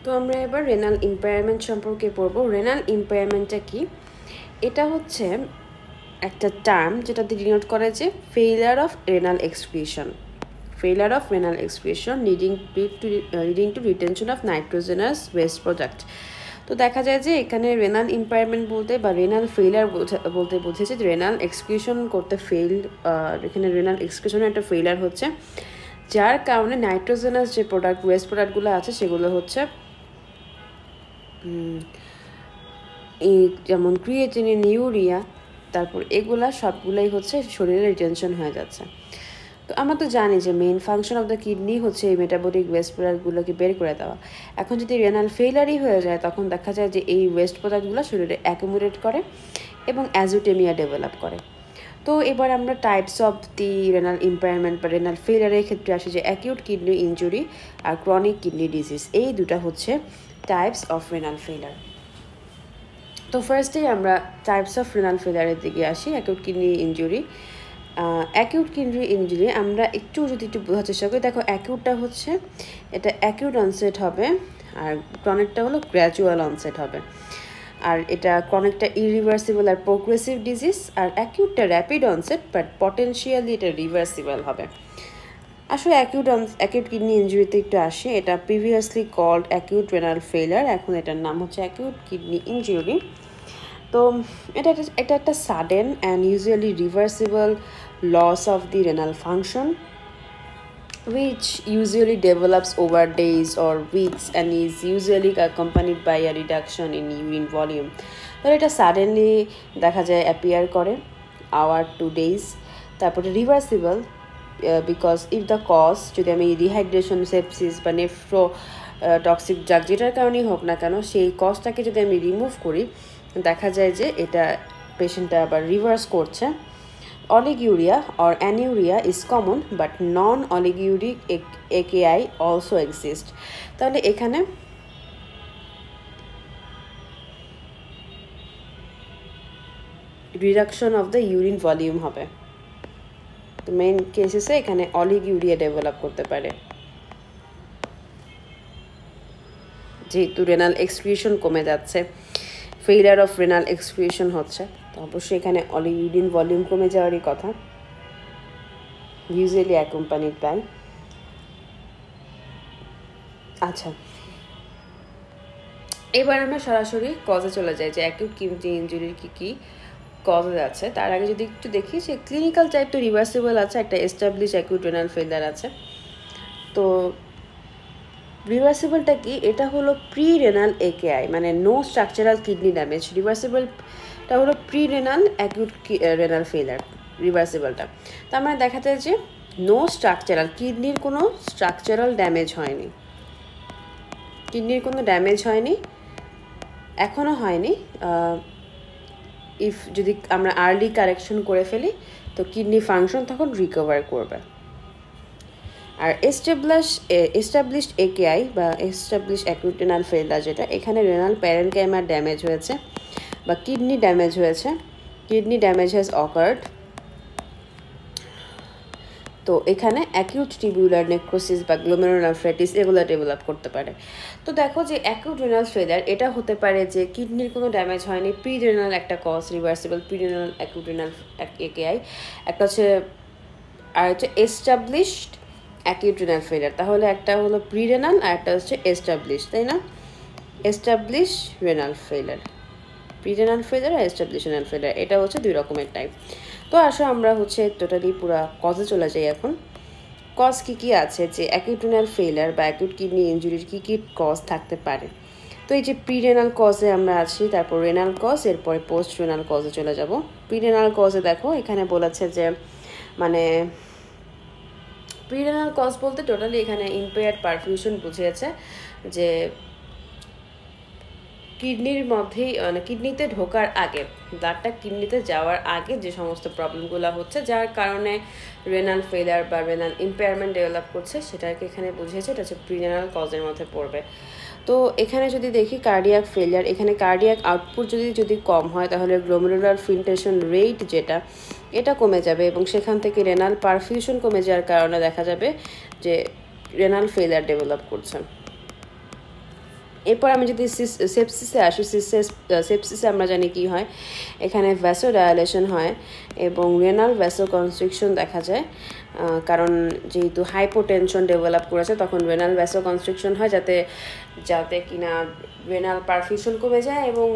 তো আমরা এবার রেনাল ইম্পায়ারমেন্ট সম্পর্কে পড়ব। রেনাল ইম্পায়ারমেন্টটা কি? এটা হচ্ছে একটা টার্ম যেটা ডিনোট করে যে failure of renal excretion, leading to retention of nitrogenous waste product. তো দেখা যায় যে এখানে রেনাল ইম্পায়ারমেন্ট বলতে বা রেনাল ফেইলিয়ার বলতে বোঝাচ্ছে যে রেনাল এক্সক্রিশন করতে এখানে রেনাল এক্সক্রিশনের একটা ফেইলিয়ার হচ্ছে, যার কারণে নাইট্রোজেনাস যে ওয়েস্ট প্রোডাক্টগুলো আছে সেগুলো হচ্ছে যেমন ক্রিয়েটিনিন, ইউরিয়া, তারপর এগুলা সবগুলাই হচ্ছে শরীরে রিটেনশন হয়ে যাচ্ছে। তো আমরা তো জানি যে main function of the kidney হচ্ছে এই মেটাবলিক ওয়েস্ট প্রোডাক্টগুলোকে বের করে দেওয়া। এখন যদি রেনাল ফেইলারই হয়ে যায় তখন দেখা যায় যে এই ওয়েস্ট প্রোডাক্টগুলো শরীরে অ্যাকুমুলেট করে এবং অ্যাজোটেমিয়া ডেভেলপ করে। তো এবার আমরা types of the renal impairment বা রেনাল ফেইলারের ক্ষেত্রে আসি যে অ্যাকিউট কিডনি ইনজুরি আর ক্রনিক কিডনি ডিজিজ, এই দুটা হচ্ছে টাইপস অফ রেনাল ফেইলার। তো ফার্স্টেই আমরা টাইপস অফ রেনাল ফেইলারের দিকে আসি। অ্যাকিউট কিডনি ইনজুরি আমরা একটু বোঝার চেষ্টা করি। দেখো, অ্যাকিউটটা হচ্ছে এটা অ্যাকিউট অনসেট হবে, আর ক্রনিকটা হলো গ্র্যাজুয়াল অনসেট হবে। আর এটা ক্রনিকটা ইরিভার্সিবল আর প্রোগ্রেসিভ ডিজিজ, আর অ্যাকিউটটা র্যাপিড অনসেট বাট পটেনশিয়ালি এটা রিভার্সিবল হবে। আসলে অ্যাকিউট কিডনি ইনজুরিতে একটু আসে। এটা previously called acute renal failure, এখন এটার নাম হচ্ছে অ্যাকিউট কিডনি ইনজুরি। তো এটা একটা sudden and usually reversible loss of the renal function which usually develops over days or weeks and is usually accompanied by a reduction in urine volume. তো এটা suddenly দেখা যায় অ্যাপিয়ার করে over two days. তারপরে reversible because if the cause, যদি আমি dehydration, sepsis বা toxic drug যেটার কারণেই হোক না কেন, সেই কজটাকে যদি আমি রিমুভ করি দেখা যায় যে এটা পেশেন্টটা আবার রিভার্স করছে। Oliguria or anuria is common but non-oliguric AKI also exist. তাহলে এখানে reduction of the urine volume হবে। তো মেইন কেসেসে এখানে অলিগিউরিয়া ডেভেলপ করতে পারে, যেহেতু রেনাল এক্সক্রিশন কমে যাচ্ছে, ফেইলিয়ার অফ রেনাল এক্সক্রিশন হচ্ছে, তো অবশ্যই এখানে ইউরিন ভলিউম কমে যাওয়ারই কথা, ইউজুয়ালি অ্যাকম্পানিড বাই। আচ্ছা, এবার আমরা সরাসরি কজে চলে যাই যে অ্যাকিউট কিডনি ইনজুরির কী কী কজেস আছে। তার আগে যদি একটু দেখি যে ক্লিনিক্যাল টাইপ তো রিভার্সিবল আছে, একটা এস্টাবলিশ অ্যাকিউট রেনাল ফেইলিয়ার আছে। তো রিভার্সিবলটা কি? এটা হলো প্রি রেনাল একেআই, মানে নো স্ট্রাকচারাল কিডনি ড্যামেজ। রিভার্সিবলটা হলো pre renal acute renal failure, রিভার্সিবলটা। তার মানে দেখা যায় যে নো স্ট্রাকচারাল, কিডনির কোনো স্ট্রাকচারাল ড্যামেজ হয়নি, এখনও হয়নি। যদি আমরা আর্লি কারেকশন করে ফেলি তো কিডনি ফাংশন তখন রিকভার করবে। আর এস্টাবলিশড একেআই বা এস্টাবলিশ অ্যাকিউট রেনাল ফেইলিয়ার, যেটা এখানে রেনাল প্যারেনকাইমার ড্যামেজ হয়েছে বা কিডনি ড্যামেজ হয়েছে, কিডনি ড্যামেজ হ্যাজ অকার্ড। তো এখানে অ্যাকিউট টিবিউলার নেক্রোসিস বা গ্লোমেরুলারনেফ্রাইটিস এগুলো ডেভেলপ করতে পারে। তো দেখো যে অ্যাকিউট রেনাল ফেইলিয়ার এটা হতে পারে যে কিডনির কোনো ড্যামেজ হয়নি, প্রি রেনাল একটা cause, reversible pre renal acute renal AKI একটা হচ্ছে, আর হচ্ছে এস্টাবলিশড অ্যাকিউট রেনাল ফেইলিয়ার। তাহলে একটা হলো প্রি রেনাল আর একটা হচ্ছে এস্টাবলিশ, তাই না? Establish renal failure, pre renal failure আর এস্টাবলিশ রেনাল ফেইলিয়ার, এটা হচ্ছে দুই রকমের টাইপ। তো আসো আমরা হচ্ছে টোটালি পুরো কজে চলে যাই। এখন কজ কী কী আছে যে অ্যাকিউট রেনাল ফেইলিয়ার বা অ্যাকিউট কিডনি ইনজুরির কী কী কজ থাকতে পারে। তো এই যে প্রি রেনাল কজে আমরা আছি, তারপর রেনাল কজ, এরপরে পোস্ট রেনাল কজে চলে যাব। প্রি রেনাল কজে দেখো এখানে বলেছে যে মানে প্রি রেনাল কজ বলতে টোটালি এখানে ইম্পেয়ার্ড পারফিউশন বুঝিয়েছে, যে কিডনির মধ্যেই মানে কিডনিতে ঢোকার আগে, ব্লাডটা কিডনিতে যাওয়ার আগে যে সমস্ত প্রবলেমগুলো হচ্ছে যার কারণে রেনাল ফেইলিয়ার বা রেনাল ইম্পেয়ারমেন্ট ডেভেলপ করছে সেটাকে এখানে বুঝিয়েছে, এটা হচ্ছে প্রি রেনাল কজের মধ্যে পড়বে। তো এখানে যদি দেখি কার্ডিয়াক ফেইলিয়ার, এখানে কার্ডিয়াক আউটপুট যদি কম হয় তাহলে গ্লোমেরুলার ফিল্ট্রেশন রেট যেটা এটা কমে যাবে এবং সেখান থেকে রেনাল পারফিউশন কমে যাওয়ার কারণে দেখা যাবে যে রেনাল ফেইলিয়ার ডেভেলপ করছে। এরপর আমি যদি সেপসিসে আসি, সেপসিসে আমরা জানি কি হয়, এখানে ভ্যাসোডায়ালেশন হয় এবং রেনাল ভ্যাসোকনস্ট্রিকশন দেখা যায়, কারণ যেহেতু হাইপোটেনশন ডেভেলপ করেছে তখন রেনাল ভ্যাসোকনস্ট্রিকশন হয় যাতে কিনা রেনাল পারফিউশন কমে যায় এবং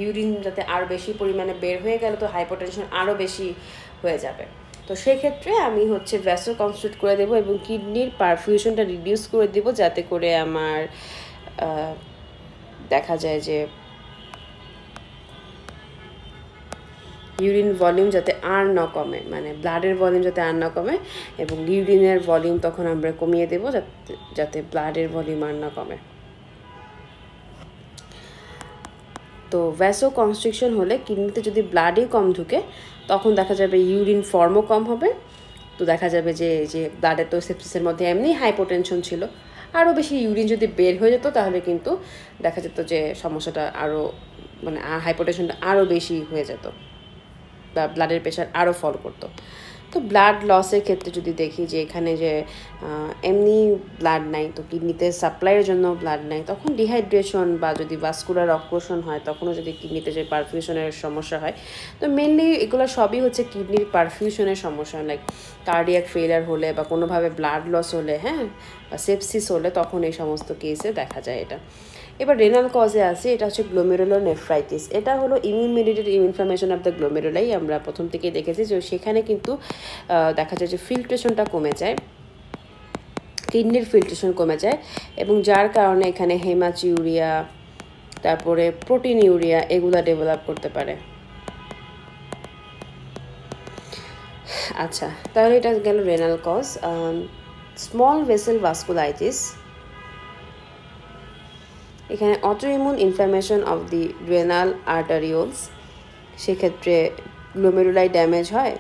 ইউরিন যাতে আরও বেশি পরিমাণে বের হয়ে গেলে তো হাইপোটেনশন আরও বেশি হয়ে যাবে। তো সেক্ষেত্রে আমি হচ্ছে ভ্যাসো কনস্ট্রিক্ট করে দেবো এবং কিডনির পারফিউশনটা রিডিউস করে দেবো, যাতে করে আমার দেখা যায় যে ইউরিন ভলিউম যাতে আর না কমে, মানে ব্লাডের ভলিউম যাতে আর না কমে এবং ইউরিনের ভলিউম তখন আমরা কমিয়ে দেবো যাতে ব্লাডের ভলিউম আর না কমে। তো ভ্যাসো কনস্ট্রিকশন হলে কিডনিতে যদি ব্লাডই কম ঢুকে তখন দেখা যাবে ইউরিন ফর্মও কম হবে। তো দেখা যাবে যে ব্লাডে তো সেপসিসের মধ্যে এমনি হাইপোটেনশন ছিল, আরও বেশি ইউরিন যদি বের হয়ে যেত তাহলে কিন্তু দেখা যেত যে সমস্যাটা আরও মানে হাইপোটেনশনটা আরও বেশি হয়ে যেত বা ব্লাডের প্রেশার আরও ফল করতো। তো ব্লাড লসের ক্ষেত্রে যদি দেখি যে এখানে যে এমনি ব্লাড নাই, তো কিডনিতে সাপ্লাইয়ের জন্য ব্লাড নাই, তখন ডিহাইড্রেশন বা যদি ভাস্কুলার অক্লুশন হয় তখনও যদি কিডনিতে যে পারফিউশনের সমস্যা হয়, তো মেনলি এগুলো সবই হচ্ছে কিডনির পারফিউশনের সমস্যা, লাইক কার্ডিয়াক ফেলিয়ার হলে বা কোনোভাবে ব্লাড লস হলে, হ্যাঁ, বা সেপসিস হলে তখন এই সমস্ত কেসে দেখা যায় এটা। এবার রেনাল কজে আছে, এটা হচ্ছে গ্লোমেরুলার নেফ্রাইটিস। এটা হলো immune mediated inflammation of the glomeruli, আমরা প্রথম থেকেই দেখেছি যে সেখানে কিন্তু দেখা যায় যে ফিল্ট্রেশনটা কমে যায়, কিডনির ফিল্ট্রেশন কমে যায় এবং যার কারণে এখানে হেমাচিউরিয়া, তারপরে প্রোটিন ইউরিয়া এগুলা ডেভেলপ করতে পারে। আচ্ছা, তাহলে এটা গেল renal cause. Small vessel vasculitis, এখানে autoimmune inflammation of the renal arterioles, সেক্ষেত্রে গ্লোমেরুলাই ড্যামেজ হয়,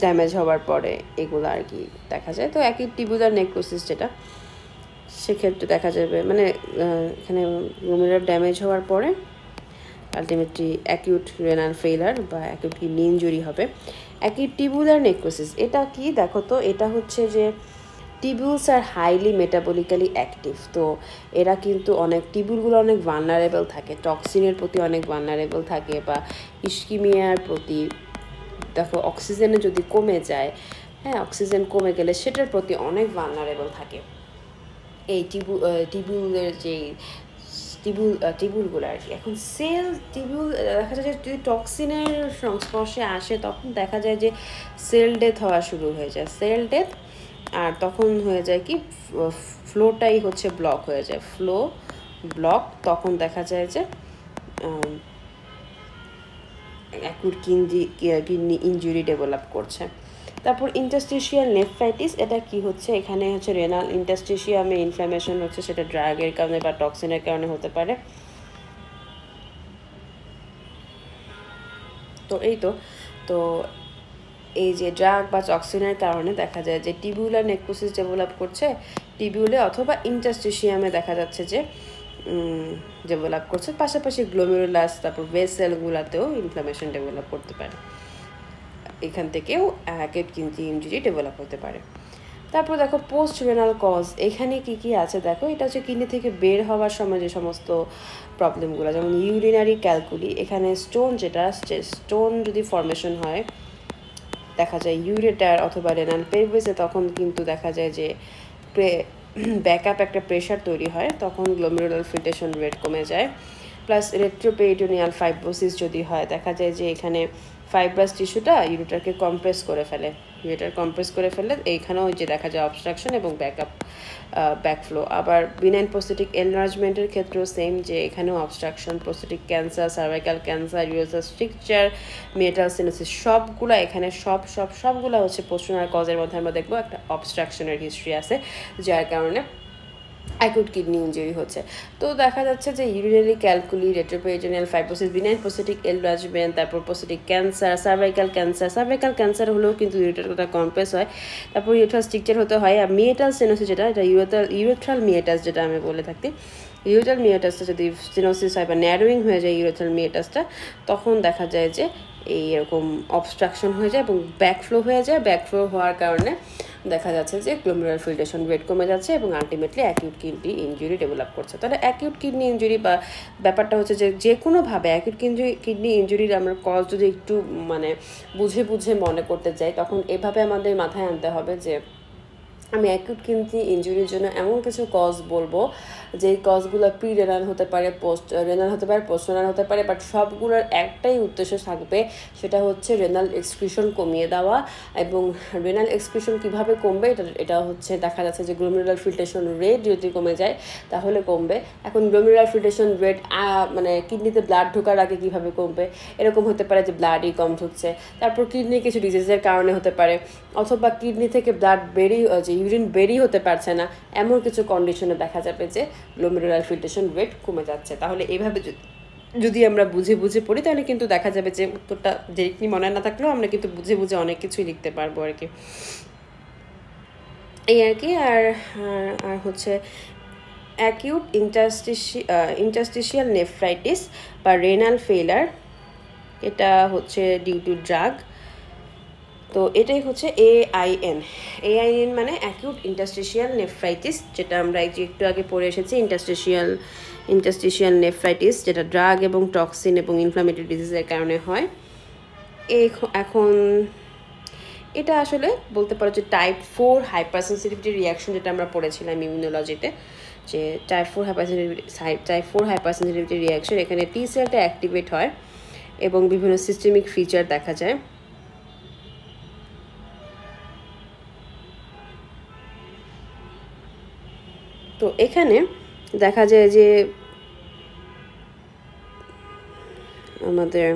ড্যামেজ হওয়ার পরে এগুলো আর কি দেখা যায়। তো অ্যাকিউট টিবিউলার নেক্রোসিস যেটা, সেক্ষেত্রে দেখা যাবে মানে এখানে গ্লোমেরুলার ড্যামেজ হওয়ার পরে আলটিমেটলি অ্যাকিউট রেনাল ফেইলার বা অ্যাকিউট কিডনি ইনজুরি হবে। অ্যাকিউট টিবিউলার নেক্রোসিস এটা কি দেখো তো, এটা হচ্ছে যে টিবিউলস আর হাইলি মেটাবলিক্যালি অ্যাক্টিভ, তো এরা কিন্তু টিবিউলগুলো অনেক ভালনারেবল থাকে, টক্সিনের প্রতি অনেক ভালনারেবল থাকে বা ইস্কিমিয়ার প্রতি, দেখো অক্সিজেনে যদি কমে যায়, হ্যাঁ, অক্সিজেন কমে গেলে সেটার প্রতি অনেক ভালনারেবল থাকে এই টিবিউলের যেই টিবিউলগুলো আর কি। এখন টিবিউল দেখা যায় যে যদি টক্সিনের সংস্পর্শে আসে তখন দেখা যায় যে সেল ডেথ হওয়া শুরু হয়ে যায়, সেল ডেথ, আর তখন হয়ে যায় কি ফ্লোটাই হচ্ছে ব্লক হয়ে যায়, ফ্লো ব্লক, তখন দেখা যায় যে অ্যাকুট কিডনি ইনজুরি ডেভেলপ করছে। তারপর ইন্টারস্টিশিয়াল নেফ্রাইটিস, এটা কি হচ্ছে, এখানে হচ্ছে রেনাল ইন্টারস্টিশিয়ামে ইনফ্লামেশন হচ্ছে, সেটা ড্রাগের কারণে বা টক্সিনের কারণে হতে পারে। তো তো এই যে ড্রাগ বা টক্সিনের কারণে দেখা যায় যে টিবিউলার নেক্রোসিস ডেভেলপ করছে, টিবিউলে অথবা ইন্টারস্টিশিয়ামে দেখা যাচ্ছে যে ডেভেলপ করছে, পাশাপাশি গ্লোমেরুলাস তারপর ভেসেলগুলোতেও ইনফ্লামেশন ডেভেলপ করতে পারে, এখান থেকেও অ্যাকিউট কিডনি ইনজুরি ডেভেলপ হতে পারে। তারপর দেখো পোস্ট রেনাল কজ, এখানে কি আছে দেখো, এটা হচ্ছে কিডনি থেকে বের হওয়ার সময় যে সমস্ত প্রবলেমগুলো, যেমন ইউরিনারি ক্যালকুলি, এখানে স্টোন যদি ফর্মেশন হয় দেখা যায় ইউরেটার অথবা রেনাল পেলভিসে, তখন কিন্তু দেখা যায় যে ব্যাকআপ একটা প্রেশার তৈরি হয়, তখন গ্লোমেরুলার ফিল্ট্রেশন রেট কমে যায়। প্লাস রেট্রোপেরিটোনিয়াল ফাইব্রোসিস যদি হয়, দেখা যায় যে এখানে ফাইব্রাস টিস্যুটা ইউরেটারকে কম্প্রেস করে ফেলে, এইখানেও যে দেখা যায় অবস্ট্রাকশন এবং ব্যাকফ্লো। আবার বিনাইন প্রোস্টেটিক এনলার্জমেন্টের ক্ষেত্রেও সেম, যে এখানেও obstruction, prostatic cancer, cervical cancer, urethral stricture, meatal stenosis, সবগুলো এখানে সবগুলো হচ্ছে পোস্ট রেনাল কজের মধ্যে আমরা দেখবো একটা অবস্ট্রাকশনের হিস্ট্রি আছে, যার কারণে অ্যাকুট কিডনি ইনজুরি হচ্ছে। তো দেখা যাচ্ছে যে urinary calculi, retroperitoneal fibrosis, benign prostatic enlargement, তারপর প্রোস্টেটিক ক্যান্সার, সার্ভাইকাল ক্যান্সার হলেও কিন্তু ইউরেটারটা কম্প্রেস হয়, তারপর ইউরেথার স্ট্রিকচার হতে হয়। আর মিয়েটাল সিনোসিস যেটা, এটা ইউরেথ্রাল মিয়েটাস যেটা আমি বলে থাকি, ইউরেথাল মিয়েটাসটা যদি সিনোসিস হয় বা ন্যারোয়িং হয়ে যায় ইউরেথাল মিয়েটাসটা, তখন দেখা যায় যে এই এরকম অবস্ট্রাকশন হয়ে যায় এবং ব্যাকফ্লো হয়ে যায়। ব্যাকফ্লো হওয়ার কারণে দেখা যাচ্ছে যে গ্লোমেরুলার ফিল্ট্রেশন রেট কমে যাচ্ছে এবং ultimately acute kidney injury develop করছে। তাহলে অ্যাকিউট কিডনি ইনজুরি বা ব্যাপারটা হচ্ছে যে কোনোভাবে অ্যাকিউট কিডনি ইনজুরির আমরা কজ যদি একটু মানে বুঝে বুঝে মনে করতে চাই, তখন এভাবে আমাদের মাথায় আনতে হবে যে আমি অ্যাকিউট কিডনি ইনজুরির জন্য এমন কিছু কজ বলবো যেই কজগুলো প্রি রেনাল হতে পারে, পোস্ট রেনাল হতে পারে, পোস্ট রেনাল হতে পারে, বাট সবগুলোর একটাই উদ্দেশ্য থাকবে, সেটা হচ্ছে রেনাল এক্সক্রিশন কমিয়ে দেওয়া। এবং রেনাল এক্সক্রিশন কীভাবে কমবে এটা হচ্ছে দেখা যাচ্ছে যে গ্লোমেরুলার ফিল্ট্রেশন রেট যদি কমে যায় তাহলে কমবে। এখন গ্লোমেরুলার ফিল্ট্রেশন রেট মানে কিডনিতে ব্লাড ঢোকার আগে কীভাবে কমবে, এরকম হতে পারে যে ব্লাডই কম ঢুকছে, তারপর কিডনি কিছু ডিজিজের কারণে হতে পারে, অথবা কিডনি থেকে ব্লাড ইউরিন বেরিয়ে হতে পারছে না, এমন কিছু কন্ডিশনে দেখা যাবে যে গ্লোমেরুলার ফিল্ট্রেশন রেট কমে যাচ্ছে। তাহলে এইভাবে যদি আমরা বুঝে বুঝে পড়ি তাহলে কিন্তু দেখা যাবে যে উত্তরটা ডিরেক্টলি মনে না থাকলেও আমরা কিন্তু বুঝে বুঝে অনেক কিছুই লিখতে পারবো আর কি, এই আর কি। আর হচ্ছে অ্যাকিউট ইন্টারস্টিশিয়াল নেফ্রাইটিস বা রেনাল ফেলার, এটা হচ্ছে ডিউ টু ড্রাগ। তো এটাই হচ্ছে AIN মানে অ্যাকিউট ইন্টারস্টিশিয়াল নেফ্রাইটিস, যেটা আমরা একটু আগে পড়ে এসেছি। ইন্টারস্টিশিয়াল নেফ্রাইটিস যেটা ড্রাগ এবং টক্সিন এবং ইনফ্লামেটরি ডিজিজের কারণে হয়। এখন এটা আসলে বলতে পারো যে টাইপ 4 হাইপারসেনসিটিভিটি রিয়াকশন, যেটা আমরা পড়েছিলাম ইমিউনোলজিতে, যে টাইপ 4 হাইপারসেনসিটিভিটি রিয়াকশন। এখানে টি সেলটা অ্যাক্টিভেট হয় এবং বিভিন্ন সিস্টেমিক ফিচার দেখা যায়। তো এখানে দেখা যায় যে আমাদের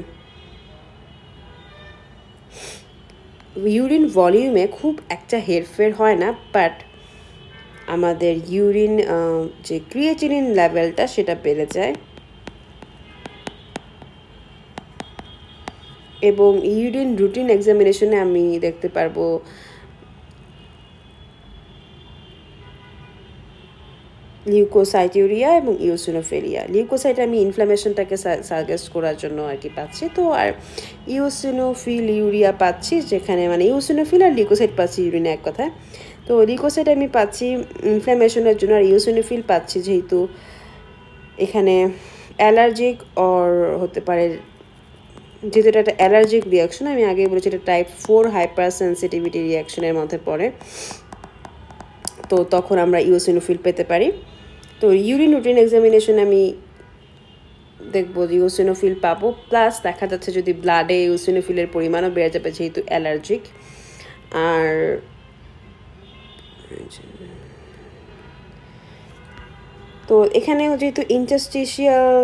ইউরিন ভলিউমে খুব একটা হেরফের হয় না, বাট আমাদের ইউরিন যে ক্রিয়েটিনিন লেভেলটা সেটা বেড়ে যায় এবং ইউরিন রুটিন এক্সামিনেশনে আমি দেখতে পারবো লিউকোসাইটিউরিয়া এবং ইওসিনোফিলিয়া। লিউকোসাইট আমি ইনফ্লামেশনটাকে সাজেস্ট করার জন্য আর কি পাচ্ছি, তো আর ইওসিনোফিলিউরিয়া পাচ্ছি, যেখানে মানে ইওসিনোফিল আর লিউকোসাইট পাচ্ছি ইউরিনে এক কথায়। তো লিউকোসাইট আমি পাচ্ছি ইনফ্লামেশনের জন্য, আর ইওসিনোফিল পাচ্ছি যেহেতু এখানে অ্যালার্জিক অর হতে পারে, যেহেতু এটা একটা অ্যালার্জিক রিয়াকশন, আমি আগে বলেছি এটা টাইপ 4 হাইপারসেনসিটিভিটি রিয়াকশনের মধ্যে পড়ে, তো তখন আমরা ইওসিনোফিল পেতে পারি। তো ইউরিন রুটিন এক্সামিনেশন আমি দেখবো যে ইওসিনোফিল পাবো, প্লাস দেখা যাচ্ছে যদি ব্লাডে ইওসিনোফিলের পরিমাণও বেড়ে যাবে যেহেতু অ্যালার্জিক। আর তো এখানেও যেহেতু ইন্টারস্টিশিয়াল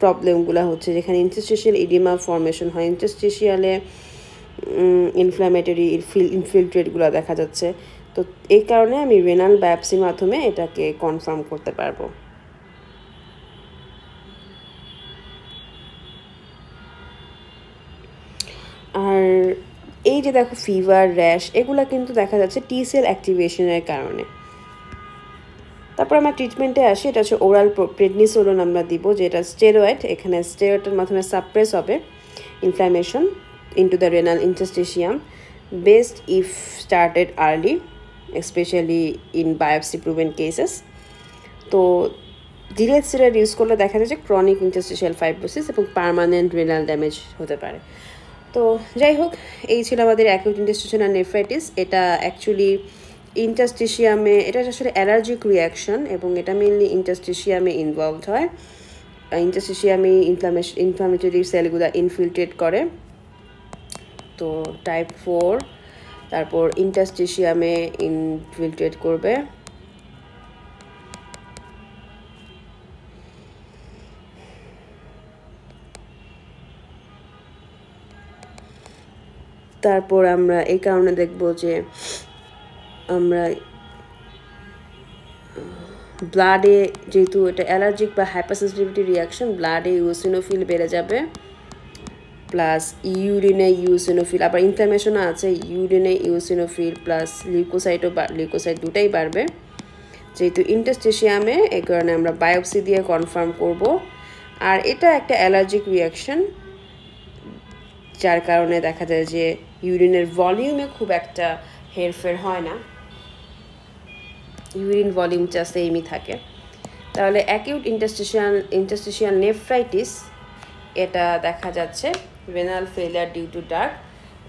প্রবলেমগুলো হচ্ছে, যেখানে ইন্টারস্টিশিয়াল ইডিমা ফর্মেশন হয়, ইন্টারস্টিশিয়ালে ইনফ্ল্যামেটরি ইনফিল্ট্রেটগুলো দেখা যাচ্ছে, তো এই কারণে আমি রেনাল বায়োপসির মাধ্যমে এটাকে কনফার্ম করতে পারবো। আর এই যে দেখো ফিভার, র্যাশ, এগুলো কিন্তু দেখা যাচ্ছে টি সেল অ্যাক্টিভেশনের কারণে। তারপর আমরা ট্রিটমেন্টে আসি, এটা হচ্ছে ওরাল প্রেডনিসোলোন আমরা দিব, যেটা স্টেরয়েড। এখানে স্টেরয়েডের মাধ্যমে সাপ্রেস হবে inflammation into the renal interstitium, best if started early, specially in biopsy proven cases. তো ডিলেড স্টেরয়েড ইউজ করলে দেখা যায় যে ক্রনিক ইন্টারস্টিশিয়াল ফাইব্রোসিস এবং পার্মানেন্ট রেনাল ড্যামেজ হতে পারে। তো যাই হোক, এই ছিল আমাদের অ্যাকিউট ইন্টারস্টিশিয়াল নেফ্রাইটিস। এটা অ্যাকচুয়ালি ইন্টারস্টিশিয়ামে, এটা আসলে অ্যালার্জিক রিয়াকশন এবং এটা মেনলি ইন্টারস্টিশিয়ামে ইনভলভড হয়। ইন্টারস্টিশিয়ামে ইনফ্লামেটরি সেলগুলো ইনফিল্ট্রেট করে, তো টাইপ 4, তারপর ইন্টারস্টিশিয়ামে ইনফিল্ট্রেট করবে। তারপর আমরা এই কারণে দেখব যে আমরা ব্লাডে, যেহেতু এটা অ্যালার্জিক বা হাইপারসেনসিটিভিটি রিয়াকশন, ব্লাডে ইওসিনোফিল বেড়ে যাবে, প্লাস ইউরিনে ইওসিনোফিল, আবার ইনফ্লামেশনও আছে, ইউরিনে ইওসিনোফিল প্লাস লিউকোসাইট দুটাই বাড়বে যেহেতু ইন্টারস্টিশিয়ামে। এই কারণে আমরা বায়োপসি দিয়ে কনফার্ম করব। আর এটা একটা অ্যালার্জিক রিয়াকশন, যার কারণে দেখা যায় যে ইউরিনের ভলিউমে খুব একটা হেরফের হয় না, ইউরিন ভলিউমটা সেমই থাকে। তাহলে অ্যাকিউট ইন্টারস্টিশিয়াল নেফ্রাইটিস, এটা দেখা যাচ্ছে renal failure due to drug.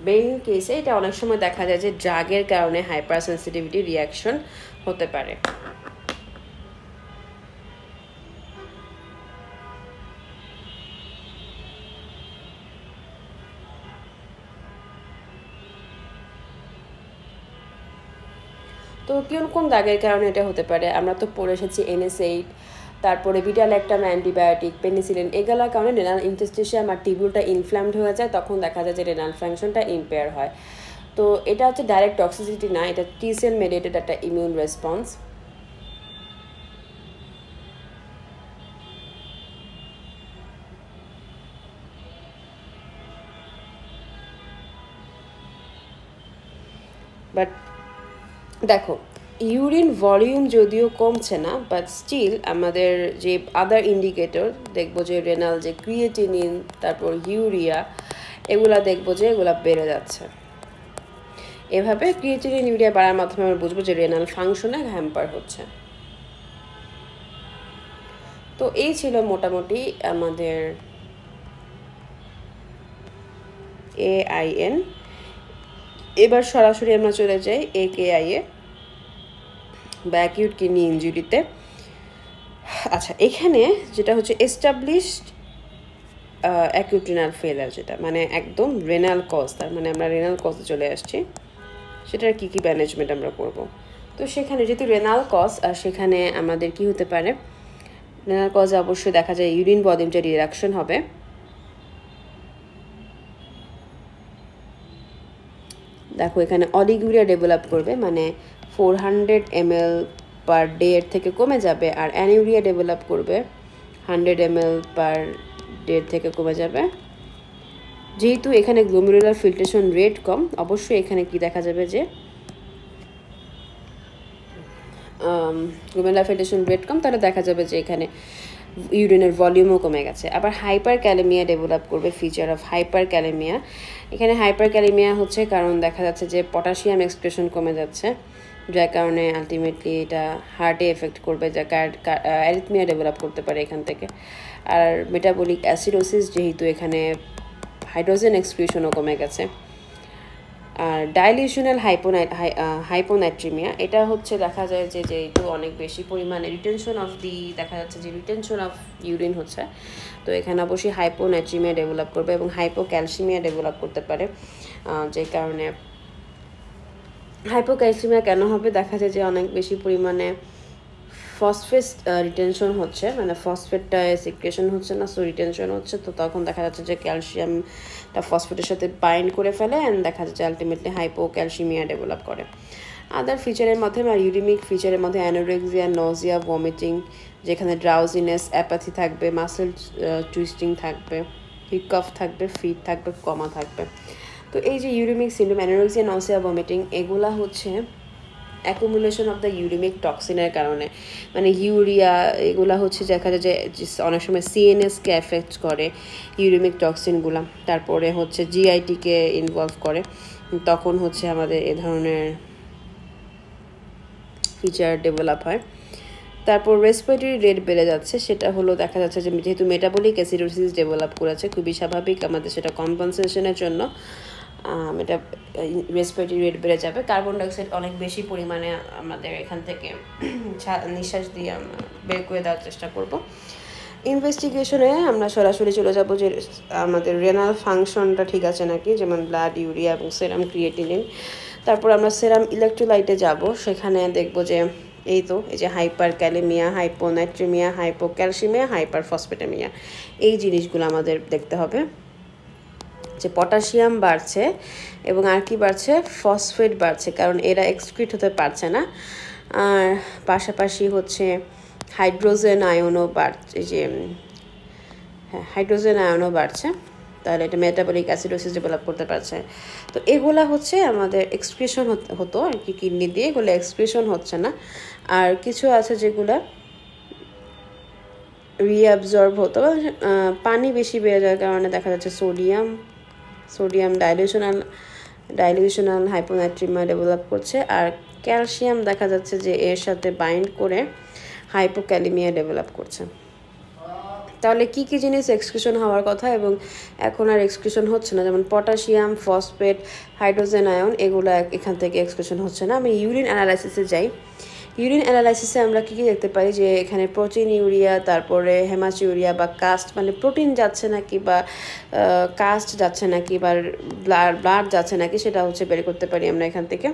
Main কেসে এটা অনেক সময় দেখা যায় যে ড্রাগের কারণে হাইপার সেন্সিটিভিটি রিয়াকশন হতে পারে। তো কোন দাগের কারণে এটা হতে পারে? আমরা তো পড়ে এসেছি NSAID, তারপরে বিটা-ল্যাকটাম অ্যান্টিবায়োটিক, পেনিসিলিন, এগুলোর কারণে রেনাল ইন্টারস্টিশিয়াম আর টিবিউলটা ইনফ্ল্যামড হয়ে যায়, তখন দেখা যায় যে রেনাল ফাংশনটা ইম্পেয়ার হয়। তো এটা হচ্ছে ডাইরেক্ট টক্সিসিটি না, এটা টি-সেল মেডিয়েটেড একটা ইমিউন রেসপন্স। বাট দেখো, ইউরিন ভলিউম যদিও কমছে না, বাট স্টিল আমাদের যে আদার ইন্ডিকেটর দেখবো যে রেনাল যে ক্রিয়েটিনিন, তারপর ইউরিয়া, এগুলা দেখবো যে এগুলা বেড়ে যাচ্ছে। এভাবে ক্রিয়েটিনিন ইউরিয়া বাড়ার মাধ্যমে আমরা বুঝবো যে রেনাল ফাংশনে হ্যাম্পার হচ্ছে। তো এই ছিল মোটামুটি আমাদের AIN। এবার সরাসরি আমরা চলে যাই AKI এ বা অ্যাকিউট কিডনি ইনজুরিতে। আচ্ছা, এখানে যেটা হচ্ছে এস্টাবলিশড অ্যাকিউট রেনাল ফেলিয়ার, যেটা মানে একদম রেনাল কজ, তার মানে আমরা রেনাল কজে চলে আসছি, সেটার কী কী ম্যানেজমেন্ট আমরা করব। তো সেখানে যেহেতু রেনাল কজ, আর সেখানে আমাদের কি হতে পারে, রেনাল কজে অবশ্যই দেখা যায় ইউরিন ভলিউমটা রিডাকশন হবে। দেখো এখানে অলিগুরিয়া ডেভেলপ করবে, মানে 400 ml পার ডে এর থেকে কমে যাবে, আর অ্যানিউরিয়া ডেভেলপ করবে 100 ml পার ডে থেকে কমে যাবে। যেহেতু এখানে গ্লোমেরুলার ফিল্ট্রেশন রেট কম, অবশ্যই এখানে কি দেখা যাবে যে গ্লোমেরুলার ফিল্ট্রেশন রেট কম, তাহলে দেখা যাবে যে এখানে ইউরিনের ভলিউমও কমে গেছে। আবার হাইপার ক্যালেমিয়া ডেভেলপ করবে, ফিচার অফ হাইপার ক্যালেমিয়া। এখানে হাইপার ক্যালেমিয়া হচ্ছে কারণ দেখা যাচ্ছে যে পটাশিয়াম এক্সপ্রেশন কমে যাচ্ছে, যার কারণে আলটিমেটলি এটা হার্টে এফেক্ট করবে, যা অ্যারিথমিয়া ডেভেলপ করতে পারে এখান থেকে। আর মেটাবলিক অ্যাসিডোসিস, যেহেতু এখানে হাইড্রোজেন এক্সক্রিশনও কমে গেছে। আর ডাইলিউশনাল হাইপোনাইট্রিমিয়া, এটা হচ্ছে দেখা যায় যে যেহেতু অনেক বেশি পরিমাণে দেখা যাচ্ছে যে রিটেনশন অফ ইউরিন হচ্ছে, তো এখানে অবশ্যই হাইপোনাইট্রিমিয়া ডেভেলপ করবে এবং হাইপোক্যালসিমিয়া ডেভেলপ করতে পারে। যে কারণে হাইপোক্যালসিমিয়া কেন হবে, দেখা যায় যে অনেক বেশি পরিমাণে ফসফেট রিটেনশন হচ্ছে, মানে ফসফেটটা সিক্রেশন হচ্ছে না, সো রিটেনশন হচ্ছে, তো তখন দেখা যাচ্ছে যে ক্যালসিয়ামটা ফসফেটের সাথে বাইন্ড করে ফেলে, অ্যান্ড দেখা যাচ্ছে আলটিমেটলি হাইপোক্যালসিমিয়া ডেভেলপ করে। আদার ফিচারের মধ্যে বা ইউরিমিক ফিচারের মধ্যে অ্যানোরেক্সিয়া, নজিয়া, ভমিটিং, যেখানে ড্রাউজিনেস, অ্যাপাথি থাকবে, মাসেল টুইস্টিং থাকবে, হিকফ থাকবে, ফিট থাকবে, কমা থাকবে। তো এই যে uraemic syndrome, anorexia, Nazia, vomiting, এগুলা হচ্ছে অ্যাকুমুলেশন অফ দ্য ইউরিমিক টক্সিনের কারণে, মানে ইউরিয়া এগুলা হচ্ছে দেখা যায় যে অনেক সময় CNSকে এফেক্ট করে ইউরিমিক টক্সিনগুলো, তারপরে হচ্ছে GITকে ইনভলভ করে, তখন হচ্ছে আমাদের এ ধরনের ফিচার ডেভেলপ হয়। তারপর রেসপিরেটরি রেট বেড়ে যাচ্ছে, সেটা হলো দেখা যাচ্ছে যে যেহেতু মেটাবলিক অ্যাসিডোসিস ডেভেলপ করেছে, খুবই স্বাভাবিক আমাদের সেটা কম্পেনসেশনের জন্য এটা রেসপিরেটরি রেট বেড়ে যাবে। কার্বন ডাইঅক্সাইড অনেক বেশি পরিমাণে আমাদের এখান থেকে নিঃশ্বাস দিয়ে বের করে দেওয়ার চেষ্টা করব। ইনভেস্টিগেশনে আমরা সরাসরি চলে যাব যে আমাদের রেনাল ফাংশনটা ঠিক আছে নাকি, যেমন ব্লাড, ইউরিয়া এবং সেরাম ক্রিয়েটিনিন। তারপর আমরা সেরাম ইলেকট্রোলাইটে যাব, সেখানে দেখব যে এই যে হাইপার ক্যালেমিয়া, হাইপোনাইট্রিমিয়া, হাইপোক্যালসিমিয়া, হাইপার ফসফেটেমিয়া, এই জিনিসগুলো আমাদের দেখতে হবে, যে পটাশিয়াম বাড়ছে এবং আর কি বাড়ছে, ফসফেট বাড়ছে, কারণ এরা এক্সক্রিট হতে পারছে না। আর পাশাপাশি হচ্ছে হাইড্রোজেন আয়নও বাড়ছে, যে হাইড্রোজেন আয়নও বাড়ছে, তাহলে এটা মেটাবলিক অ্যাসিডোসিস ডেভেলপ করতে পারছে। তো এগুলা হচ্ছে আমাদের এক্সক্রিশন হতো আর কি কিডনি দিয়ে, এগুলো এক্সক্রিশন হচ্ছে না। আর কিছু আছে যেগুলা রিঅ্যাবজর্ব হতো, পানি বেশি বেড়ে যাওয়ার কারণে দেখা যাচ্ছে সোডিয়াম সোডিয়াম ডাইলিউশনাল হাইপোনাইট্রিমিয়া ডেভেলপ করছে, আর ক্যালসিয়াম দেখা যাচ্ছে যে এর সাথে বাইন্ড করে হাইপোক্যালিমিয়া ডেভেলপ করছে। তাহলে কি কি জিনিস এক্সক্রিশন হওয়ার কথা এবং এখন আর এক্সক্রিশন হচ্ছে না, যেমন পটাশিয়াম, ফসফেট, হাইড্রোজেন আয়ন, এগুলো এখান থেকে এক্সক্রিশন হচ্ছে না। আমি ইউরিন অ্যানালাইসিসে যাই। ইউরিন অ্যানালাইসিসে আমরা কী কী দেখতে পারি যে এখানে প্রোটিন ইউরিয়া, তারপরে হেমাচিউরিয়া বা কাস্ট, মানে প্রোটিন যাচ্ছে নাকি বা কাস্ট যাচ্ছে নাকি বা ব্লাড যাচ্ছে নাকি সেটা হচ্ছে বের করতে পারি আমরা এখান থেকে।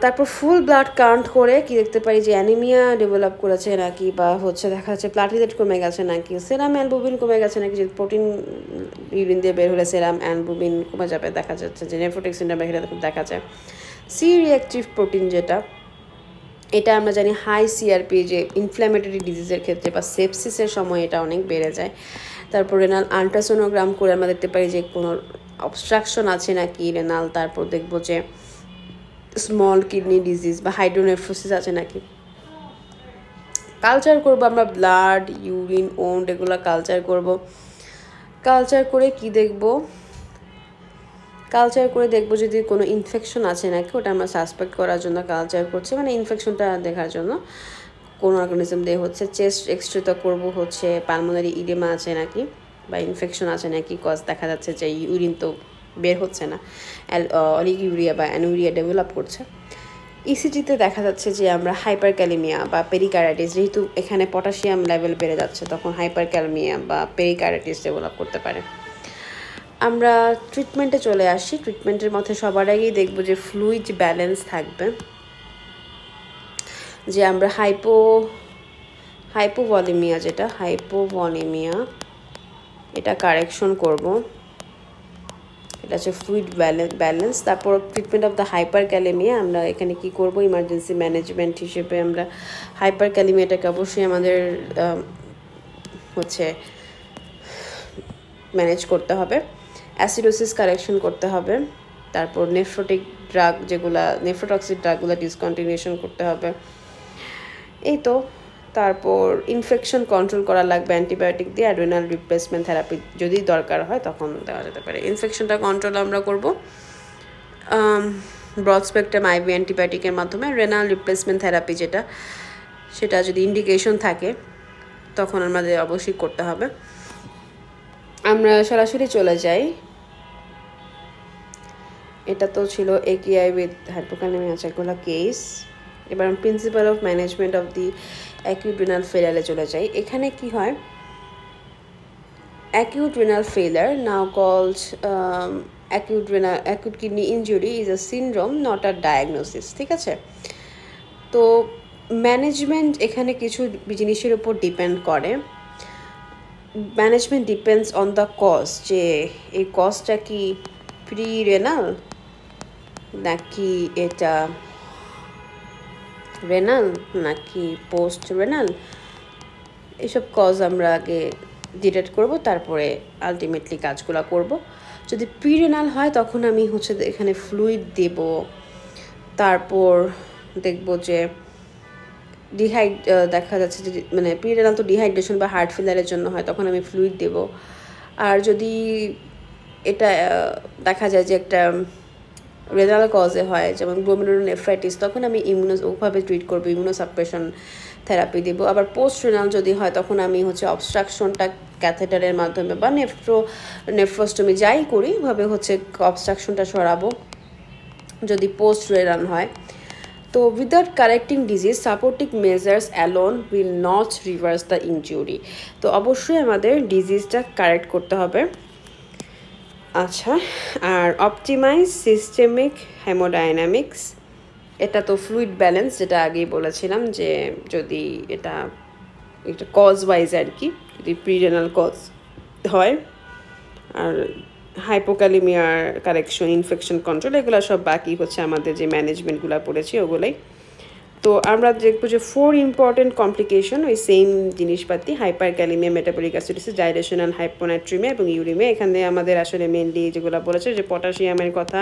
তারপর ফুল ব্লাড কাউন্ট করে কি দেখতে পারি যে অ্যানিমিয়া ডেভেলপ করেছে নাকি বা হচ্ছে দেখা যাচ্ছে প্লাটিলেট কমে গেছে নাকি, সেরাম অ্যালবুমিন কমে গেছে নাকি। যে প্রোটিন ইউরিন দিয়ে বের হলে সেরাম অ্যালবুমিন কমে যাবে, দেখা যাচ্ছে যে নেফ্রোটিক সিন্ড্রোম এখানে দেখা যায়। সি রিঅ্যাক্টিভ প্রোটিন যেটা, এটা আমরা জানি হাই সিআরপি, যে ইনফ্ল্যামেটরি ডিজিজের ক্ষেত্রে বা সেপসিসের সময় এটা অনেক বেড়ে যায়। তারপর রেনাল আল্ট্রাসোনোগ্রাম করে আমরা দেখতে পারি যে কোনো অবস্ট্রাকশন আছে নাকি রেনাল। তারপর দেখবো যে স্মল কিডনি ডিজিজ বা হাইড্রোনেফ্রোসিস আছে নাকি। কালচার করব আমরা ব্লাড, ইউরিন, ওন্ড, এগুলো কালচার করব। কালচার করে কি দেখব, কালচার করে দেখবো যদি কোনো ইনফেকশন আছে নাকি, ওটা আমরা সাসপেক্ট করার জন্য কালচার করছি, মানে ইনফেকশনটা দেখার জন্য কোন অর্গানিজম দিয়ে হচ্ছে। চেস্ট এক্সরে তো করবো হচ্ছে পালমোনারি ইডেমা আছে নাকি বা ইনফেকশন আছে নাকি, কজ দেখা যাচ্ছে যে ইউরিন তো বের হচ্ছে না, অলিগিউরিয়া বা অ্যানুরিয়া ডেভেলপ করছে। ইসিজিতে দেখা যাচ্ছে যে আমরা হাইপারক্যালেমিয়া বা পেরিকার্ডিটিস, যেহেতু এখানে পটাশিয়াম লেভেল বেড়ে যাচ্ছে তখন হাইপারক্যালেমিয়া বা পেরিকার্ডিটিস ডেভেলপ করতে পারে। আমরা ট্রিটমেন্টে চলে আসি। ট্রিটমেন্টের মধ্যে সবার আগেই দেখবো যে ফ্লুইড ব্যালেন্স থাকবে, যে আমরা হাইপোভলিমিয়া, যেটা হাইপোভলিমিয়া, এটা কারেকশন করব। এটা হচ্ছে ফ্লুইড ব্যালেন্স। তারপর ট্রিটমেন্ট অফ দ্য হাইপারক্যালেমিয়া, আমরা এখানে কি করব, ইমার্জেন্সি ম্যানেজমেন্ট হিসেবে আমরা হাইপারক্যালেমিয়াটাকে অবশ্যই আমাদের হচ্ছে ম্যানেজ করতে হবে। অ্যাসিডোসিস কারেকশন করতে হবে। তারপর নেফ্রোটিক ড্রাগ, যেগুলা নেফ্রোটক্সিক ড্রাগগুলো ডিসকন্টিনিউশন করতে হবে। এই তো। তারপর ইনফেকশন কন্ট্রোল করা লাগবে অ্যান্টিবায়োটিক দিয়ে, অ্যাড্রেনাল রিপ্লেসমেন্ট থেরাপি যদি দরকার হয় তখন দেওয়া যেতে পারে। ইনফেকশনটা কন্ট্রোল আমরা করব ব্রড স্পেকট্রাম আইভি অ্যান্টিবায়োটিকের মাধ্যমে। রেনাল রিপ্লেসমেন্ট থেরাপি যেটা, সেটা যদি ইন্ডিকেশন থাকে তখন আমাদের অবশ্যই করতে হবে। আমরা সরাসরি চলে যাই, এটা তো ছিল একিআই উইথ হাইপোক্যালেমিয়া এগুলো কেস। এবার principle of management of the acute renal ফেলিয়ারে চলে যাই। এখানে কি হয়, acute renal failure, now called acute kidney injury, is a syndrome not a diagnosis. ঠিক আছে, তো ম্যানেজমেন্ট এখানে কিছু জিনিসের উপর ডিপেন্ড করে। Management depends on the cause, যে এই কজটা কি প্রি রেনাল নাকি এটা রেনাল নাকি পোস্ট রেনাল, এসব কজ আমরা আগে ডিটেক্ট করব, তারপরে আলটিমেটলি কাজগুলো করব। যদি প্রি রেনাল হয় তখন আমি হচ্ছে এখানে ফ্লুইড দেব। তারপর দেখব যে দেখা যাচ্ছে যে মানে প্রি রেনাল তো ডিহাইড্রেশন বা হার্ট ফেলিয়ারের জন্য হয়, তখন আমি ফ্লুইড দেব। আর যদি এটা দেখা যায় যে একটা রেনাল কজে হয়, যেমন গ্লোমেরুলোনেফ্রাইটিস, তখন আমি ওভাবে ট্রিট করবো, ইমিউনোসাপ্রেশন থেরাপি দেবো। আবার পোস্ট রেনাল যদি হয় তখন আমি হচ্ছে অবস্ট্রাকশনটা ক্যাথেটারের মাধ্যমে বা নেফ্রোস্টমি যাই করি ভাবে হচ্ছে অবস্ট্রাকশনটা সরাবো যদি পোস্ট রেনাল হয়। তো without correcting disease, supportive measures alone will not reverse the injury. তো অবশ্যই আমাদের ডিজিজটা কারেক্ট করতে হবে। আচ্ছা, আর অপটিমাইজ সিস্টেমিক হেমোডাইনামিক্স, এটা তো ফ্লুইড ব্যালেন্স, যেটা আগেই বলেছিলাম যে যদি এটা কজ ওয়াইজ আর কি, যদি প্রিরেনাল কজ হয়, আর হাইপোক্যালেমিয়ার কারেকশন, ইনফেকশন কন্ট্রোল, এগুলো সব বাকি হচ্ছে আমাদের যে ম্যানেজমেন্টগুলো পড়েছি ওগুলোই। তো আমরা দেখবো যে 4 ইম্পর্টেন্ট কমপ্লিকেশন, ওই সেম জিনিসপাতি, হাইপারক্যালেমিয়া, মেটাবলিক অ্যাসিডোসিস, ডাইলেশনাল হাইপোনাইট্রিমিয়া এবং ইউরিমিয়া। এখানে আমাদের আসলে মেনলি যেগুলো বলেছে যে পটাশিয়ামের কথা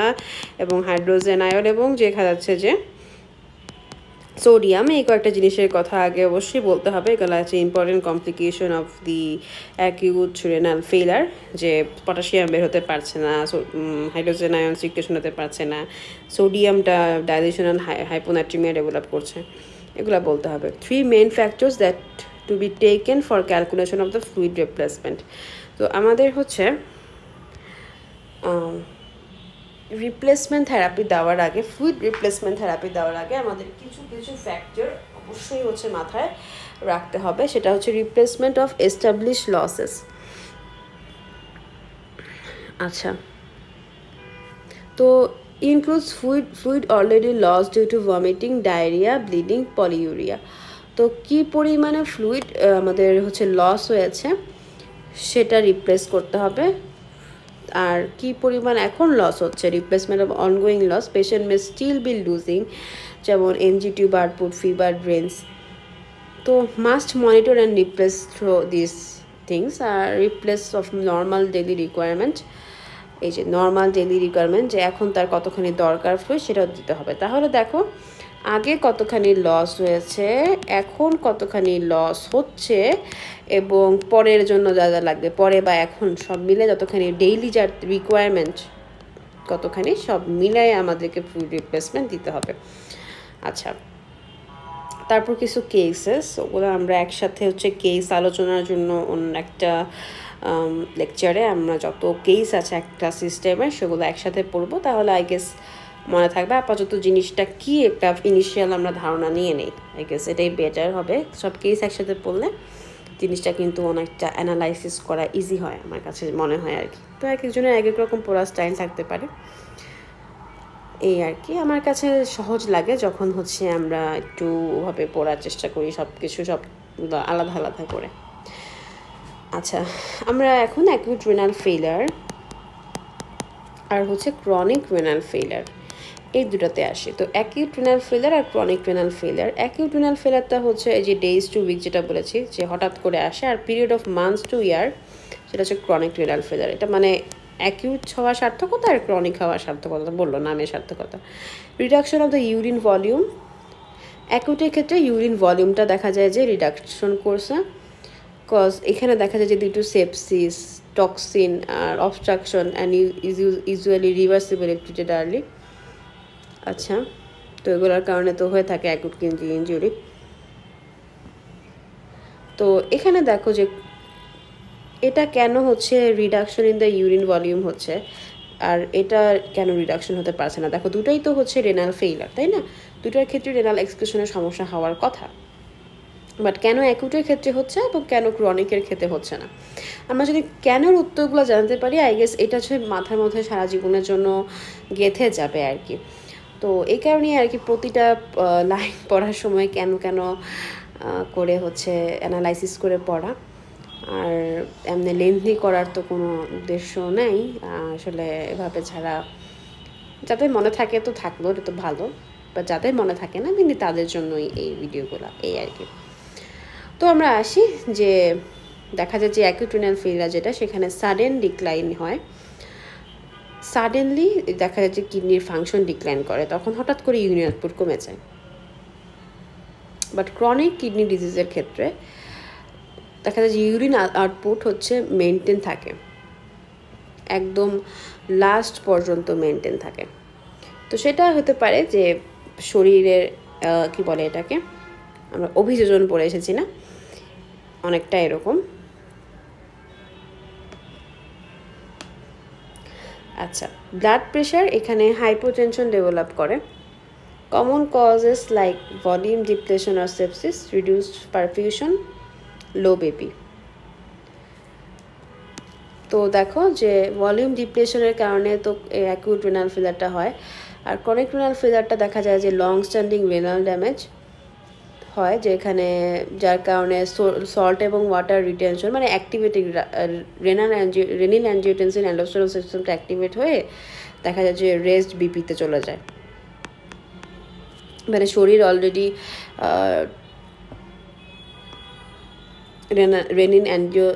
এবং হাইড্রোজেন আয়ন, এবং দেখা যাচ্ছে যে সোডিয়াম, এই কয়েকটা জিনিসের কথা আগে অবশ্যই বলতে হবে। এগুলো আছে important complication of the acute renal failure, যে পটাশিয়াম বের হতে পারছে না, হাইড্রোজেন আয়ন সিক্রেশন হতে পারছে না, সোডিয়ামটা ডাইলেশন অ্যান্ড হাইপোনাট্রিমিয়া ডেভেলপ করছে, এগুলো বলতে হবে। 3 main factors that to be taken for calculation of the fluid replacement. তো আমাদের হচ্ছে রিপ্লেসমেন্ট থেরাপি দেওয়ার আগে, ফ্লুইড রিপ্লেসমেন্ট থেরাপি দেওয়ার আগে আমাদের কিছু কিছু ফ্যাক্টর অবশ্যই হচ্ছে মাথায় রাখতে হবে। সেটা হচ্ছে রিপ্লেসমেন্ট অফ এস্টাবলিশ লসেস। আচ্ছা, তো includes fluid already loss due to vomiting, diarrhoea, bleeding, polyuria. তো কী পরিমাণে ফ্লুইড আমাদের হচ্ছে লস হয়েছে সেটা রিপ্লেস করতে হবে, আর কি পরিমাণ এখন লস হচ্ছে, replacement of ongoing loss. Patient may still be losing, যেমন NG tube, output, fever, drains. তো must monitor and replace through this things. আর replace of normal daily requirement, এই যে নর্মাল ডেলি রিকোয়ারমেন্ট, যে এখন তার কতখানি দরকার ফ্লুইড সেটাও দিতে হবে। তাহলে দেখো আগে কতখানি লস হয়েছে, এখন কতখানি লস হচ্ছে, এবং পরের জন্য যা যা লাগবে, পরে বা এখন সব মিলে যতখানি ডেইলি যার রিকোয়ারমেন্ট কতখানি, সব মিলাই আমাদেরকে ফ্লুইড রিপ্লেসমেন্ট দিতে হবে। আচ্ছা, তারপর কিছু কেসেস, ওগুলো আমরা একসাথে হচ্ছে কেস আলোচনার জন্য অন্য একটা লেকচারে আমরা যত কেস আছে একটা সিস্টেমে সেগুলো একসাথে পড়বো, তাহলে আই গেস মনে থাকবে। আপাতত জিনিসটা কি একটা ইনিশিয়াল আমরা ধারণা নিয়ে নেই, আই গেস এটাই বেটার হবে। সব কেস একসাথে পড়লে জিনিসটা কিন্তু অনেকটা অ্যানালাইসিস করা ইজি হয় আমার কাছে মনে হয় আর কি। তো এক একজনের এক এক রকম পড়ার স্টাইল থাকতে পারে, এই আর কি। আমার কাছে সহজ লাগে যখন হচ্ছে আমরা একটু ওভাবে পড়ার চেষ্টা করি, সব কিছু সব আলাদা আলাদা করে। আচ্ছা, আমরা এখন অ্যাকিউট রেনাল ফেইলার আর হচ্ছে ক্রনিক রেনাল ফেইলার এই দুটোতে আসি। তো অ্যাকিউট রেনাল ফেইলার আর chronic renal failure. Acute renal ফেইলারটা হচ্ছে এই যে ডেজ টু উইক যেটা বলেছি, যে হঠাৎ করে আসে, আর পিরিয়ড অফ মান্থস টু ইয়ার সেটা হচ্ছে ক্রনিক রেনাল ফেইলার। এটা মানে অ্যাকিউট হওয়ার সার্থকতা আর ক্রনিক হওয়ার সার্থকতা, বললো নামের সার্থকতা। Reduction of the urine volume, অ্যাকিউটের ক্ষেত্রে ইউরিন ভলিউমটা দেখা যায় যে রিডাকশন করছে, কজ এখানে দেখা যায় যে ডিউ টু সেপসিস, টক্সিন আর obstruction and usually reversible if treated early. আচ্ছা, তো এগুলোর কারণে তো হয়ে থাকে অ্যাকিউট কিডনি ইনজুরি। তো এখানে দেখো যে এটা কেন হচ্ছে reduction in the urine volume হচ্ছে, আর এটা কেন রিডাকশন হতে পারছে না। দেখো দুটোই তো হচ্ছে রেনাল ফেইলার, তাই না? দুটোর ক্ষেত্রে রেনাল এক্সক্রিশনের সমস্যা হওয়ার কথা, বাট কেন অ্যাকিউটের ক্ষেত্রে হচ্ছে এবং কেন ক্রনিকের ক্ষেত্রে হচ্ছে না। আমরা যদি কেনর উত্তরগুলো জানতে পারি, আই গেস এটা হচ্ছে মাথার মধ্যে সারা জীবনের জন্য গেঁথে যাবে আর কি। তো এই কারণেই আর কি প্রতিটা লাইন পড়ার সময় কেন কেন করে হচ্ছে অ্যানালাইসিস করে পড়া, আর এমনি লেন্থি করার তো কোনো উদ্দেশ্য নেই আসলে। এভাবে ছাড়া যাদের মনে থাকে তো থাকলো, এটা তো ভালো, বা যাদের মনে থাকে না কিন্তু তাদের জন্যই এই ভিডিওগুলো, এই আর কি। তো আমরা আসি যে দেখা যায় যে অ্যাকিউট রেনাল ফেইলার যেটা, সেখানে সাডেন ডিক্লাইন হয়, সাডেনলি দেখা যায় যে কিডনির ফাংশন ডিক্লাইন করে, তখন হঠাৎ করে ইউরিন আউটপুট কমে যায়। বাট ক্রনিক কিডনি ডিজিজের ক্ষেত্রে দেখা যায় যে ইউরিন আউটপুট হচ্ছে মেনটেন থাকে, একদম লাস্ট পর্যন্ত মেনটেন থাকে। তো সেটা হতে পারে যে শরীরের কি বলে এটাকে, আমরা অভিযোজন পড়ে এসেছি না, অনেকটা এরকম। আচ্ছা, ব্লাড প্রেশার এখানে হাইপোটেনশন ডেভেলপ করে। Common causes like volume depletion আর sepsis, reduced perfusion, low BP. তো দেখো যে ভলিউম ডিপ্লেশনের কারণে তো অ্যাকিউট রেনাল ফেইলারটা হয়, আর ক্রনিক রেনাল ফেইলারটা দেখা যায় যে লং স্ট্যান্ডিং রেনাল ড্যামেজ হয়, যেখানে যার কারণে সল্ট এবং ওয়াটার রিটেনশন মানে অ্যাক্টিভেটিং রেনিন অ্যাঞ্জিওটেনসিন অ্যান্ডোস্টেরন সিস্টেমটা অ্যাক্টিভেট হয়ে দেখা যায় যে রেস্ট বিপিতে চলে যায়। মানে শরীর অলরেডি রেনিন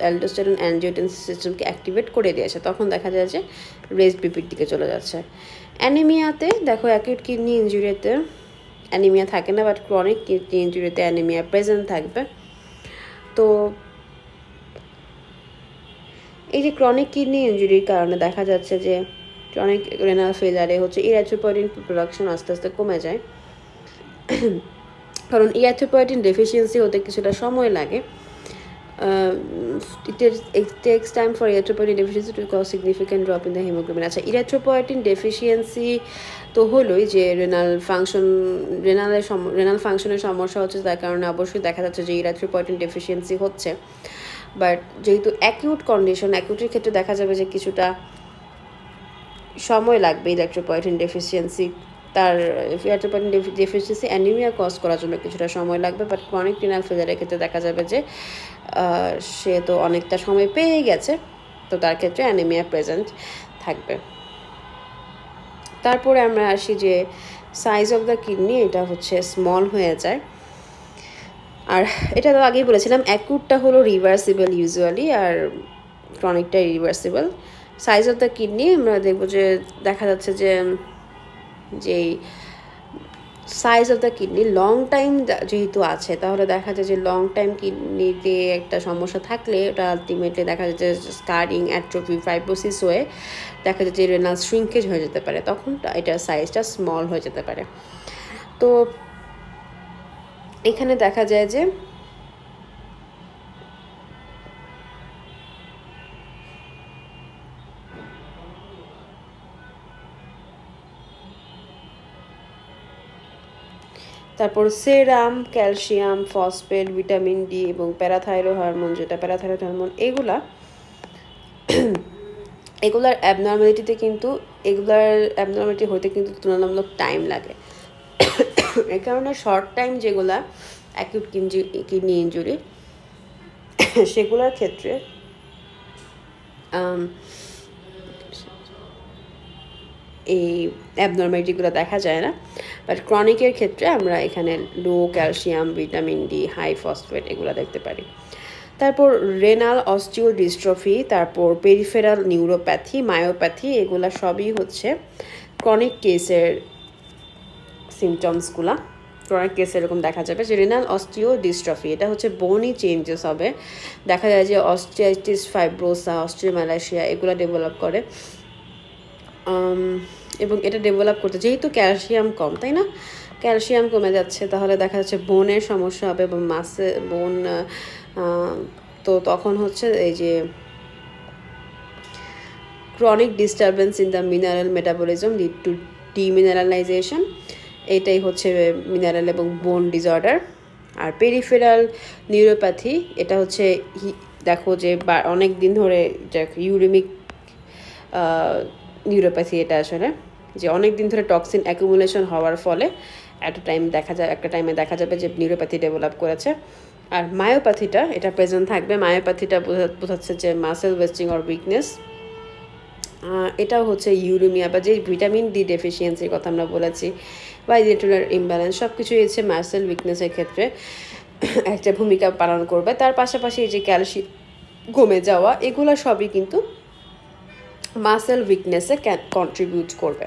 অ্যালডোস্টেরন অ্যাঞ্জিওটেনসিন সিস্টেমকে অ্যাক্টিভেট করে দিয়েছে, তখন দেখা যায় যে রেস্ট বিপির দিকে চলে যাচ্ছে। অ্যানিমিয়াতে দেখো অ্যাকিউট কিডনি ইনজুরিতে অ্যানিমিয়া থাকে না, বাট ক্রনিক কিডনি ইনজুরিতে অ্যানিমিয়া প্রেজেন্ট থাকবে। তো এই যে ক্রনিক কিডনি ইনজুরির কারণে দেখা যাচ্ছে যে ক্রনিক রেনাল ফেলারে হচ্ছে ইরিথ্রোপয়েটিন প্রোডাকশন আস্তে আস্তে কমে যায়, কারণ ইরিথ্রোপয়েটিন ডেফিসিয়েন্সি হতে কিছুটা সময় লাগে। it takes time for erythropoietin deficiency to cause significant drop in the hemoglobin. আচ্ছা, erythropoietin deficiency তো হলোই যে রেনাল ফাংশনের সমস্যা হচ্ছে, তার কারণে অবশ্যই দেখা যাচ্ছে যে erythropoietin deficiency হচ্ছে। বাট যেহেতু অ্যাকিউট কন্ডিশন, অ্যাকিউটের ক্ষেত্রে দেখা যাবে যে কিছুটা সময় লাগবে erythropoietin deficiency, তার erythropoietin deficiency অ্যানিমিয়া কজ করার জন্য কিছুটা সময় লাগবে। বাট ক্রনিক রিনাল ফেলারের ক্ষেত্রে দেখা যাবে যে সে তো অনেকটা সময় পেয়ে গেছে, তো তার ক্ষেত্রে অ্যানিমিয়া প্রেজেন্ট থাকবে। তারপরে আমরা আসি যে সাইজ অফ দ্য কিডনি, এটা হচ্ছে স্মল হয়ে যায়। আর এটা তো আগেই বলেছিলাম, অ্যাকিউটটা হলো রিভার্সিবল ইউজুয়ালি, আর ক্রনিকটা reversible. Size of the kidney আমরা দেখবো যে দেখা যাচ্ছে যে যেই size of the kidney long time যেহেতু আছে, তাহলে দেখা যায় যে লং টাইম কিডনিতে একটা সমস্যা থাকলে ওটা আলটিমেটলি দেখা যায় যে স্কারিং, অ্যাট্রোফি, ফাইব্রোসিস হয়ে দেখা যায় যে রেনাল শ্রিঙ্কেজ হয়ে যেতে পারে, তখন এটার সাইজটা স্মল হয়ে যেতে পারে। তো এখানে দেখা যায় যে তারপর সেরাম, ক্যালসিয়াম, ফসফেট, ভিটামিন ডি এবং প্যারাথাইরয়েড হরমোন, যেটা প্যারাথাইরয়েড হরমোন, এগুলার অ্যাবনর্মালিটি হতে কিন্তু তুলনামূলক টাইম লাগে। এই কারণে শর্ট টাইম যেগুলা অ্যাকিউট কিডনি ইনজুরি, সেগুলোর ক্ষেত্রে এই অ্যাবনর্মালিটিগুলো দেখা যায় না। বাট ক্রনিকের ক্ষেত্রে আমরা এখানে low calcium, vitamin D, high phosphate এগুলো দেখতে পারি। তারপর রেনাল অস্টিওডিস্ট্রফি, তারপর পেরিফেরাল নিউরোপ্যাথি, মায়োপ্যাথি, এগুলা সবই হচ্ছে ক্রনিক কেসের সিমটমসগুলা। ক্রনিক কেসে এরকম দেখা যাবে যে রেনাল অস্টিওডিস্ট্রফি, এটা হচ্ছে বোনই চেঞ্জেস হবে, দেখা যায় যে অস্টিয়াইটিস ফাইব্রোসা, অস্টিওম্যালাসিয়া এগুলো ডেভেলপ করে। এবং এটা ডেভেলপ করতে যেহেতু ক্যালসিয়াম কম, তাই না, ক্যালসিয়াম কমে যাচ্ছে, তাহলে দেখা যাচ্ছে বোনের সমস্যা হবে এবং বোন, তো তখন হচ্ছে এই যে chronic disturbance in the mineral metabolism lead to demineralisation, এইটাই হচ্ছে মিনারেল এবং বোন ডিসঅর্ডার। আর পেরিফেরাল নিউরোপ্যাথি, এটা হচ্ছে দেখো যে অনেক দিন ধরে ইউরিমিক নিউরোপ্যাথি, এটা আসলে যে অনেক দিন ধরে টক্সিন অ্যাকুমুলেশন হওয়ার ফলে একটা টাইমে দেখা যাবে যে নিউরোপ্যাথি ডেভেলপ করেছে। আর মায়োপ্যাথিটা, এটা প্রেজেন্ট থাকবে। মায়োপ্যাথিটা বোঝাচ্ছে যে মাসেল ওয়েস্টিং অর উইকনেস, এটাও হচ্ছে ইউরিমিয়া বা যে ভিটামিন ডি ডেফিসিয়েন্সির কথা আমরা বলেছি, বা ইলেকট্রোলাইট ইমব্যালেন্স, সব কিছুই হচ্ছে মাসেল উইকনেসের ক্ষেত্রে একটা ভূমিকা পালন করবে। তার পাশাপাশি এই যে ক্যালসিয়াম কমে যাওয়া, এগুলো সবই কিন্তু মাসেল উইকনেসে কন্ট্রিবিউট করবে।